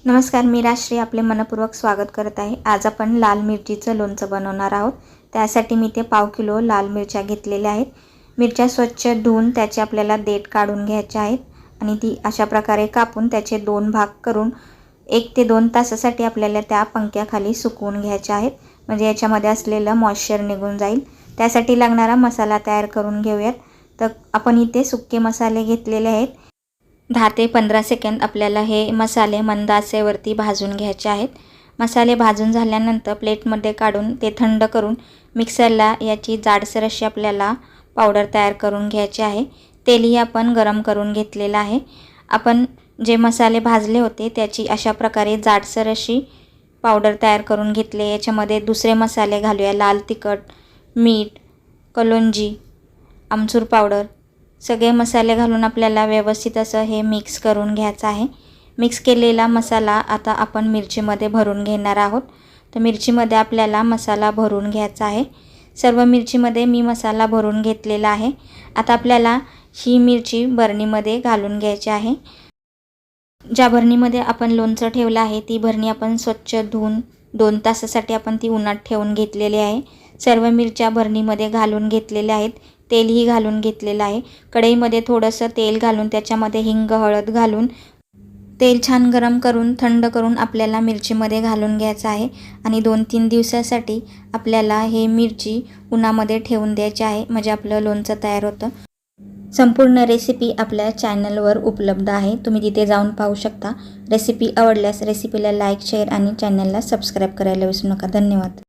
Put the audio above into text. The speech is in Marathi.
नमस्कार, मी राश्री आपले मनपूर्वक स्वागत करत आहे। आज आपण लाल मिरचीचं लोणचं बनवणार आहोत। त्यासाठी मी ते पाव किलो लाल मिरच्या घेतलेल्या आहेत। मिरच्या स्वच्छ धुवून त्याचे आपल्याला देठ काढून घ्यायचे आहेत आणि ती अशा प्रकारे कापून त्याचे 2 भाग करून 1 ते 2 तासासाठी आपल्याला त्या पंख्याखाली सुकवून घ्यायचे आहेत, म्हणजे याच्यामध्ये असलेलं मॉइश्चर निघून जाईल। त्यासाठी लागणारा मसाला तयार करून घेऊयात। तर आपण इथे सुके मसाले घेतलेले आहेत। 10 ते 15 सेकंद आपल्याला हे मसाले मंद आचेवरती भाजून घ्यायचे आहेत। मसाले भाजून झाल्यानंतर प्लेटमध्ये काढून ते थंड करून मिक्सरला याची जाडसर अशी आपल्याला पावडर तयार करून घ्यायची आहे। तेलही आपण गरम करून घेतलेलं आहे। आपण जे मसाले भाजले होते त्याची अशा प्रकारे जाडसर अशी पावडर तयार करून घेतले। याच्यामध्ये दुसरे मसाले घालूया, लाल तिखट, मीठ, कलोंजी, आमचूर पावडर, सगळे मसाले घालून आपल्याला व्यवस्थित असं हे मिक्स करून घ्यायचं आहे। मिक्स केलेला मसाला आता आपण मिरचीमध्ये भरून घेणार आहोत। तर मिरचीमध्ये आपल्याला मसाला भरून घ्यायचा आहे। सर्व मिरचीमध्ये मी मसाला भरून घेतलेला आहे। आता आपल्याला ही मिरची बरणीमध्ये घालून घ्यायची आहे। ज्या भरणीमध्ये आपण लोणचं ठेवलं आहे ती भरणी आपण स्वच्छ धुवून 2 तासासाठी आपण ती उन्हात ठेवून घेतलेली आहे। सर्व मिरच्या भरणीमध्ये घालून घेतलेल्या आहेत। तेलही घालून घेतलेलं आहे। कढईमध्ये थोडंसं तेल घालून त्याच्यामध्ये हिंग, हळद घालून तेल छान गरम करून थंड करून आपल्याला मिरचीमध्ये घालून घ्यायचं आहे आणि 2-3 दिवसासाठी आपल्याला हे मिरची उन्हामध्ये ठेवून द्यायची आहे, म्हणजे आपलं लोणचं तयार होतं। संपूर्ण रेसिपी आपल्या चॅनलवर उपलब्ध आहे, तुम्ही तिथे जाऊन पाहू शकता। रेसिपी आवडल्यास रेसिपीला लाईक, शेअर आणि चॅनलला सबस्क्राईब करायला विसरू नका। धन्यवाद।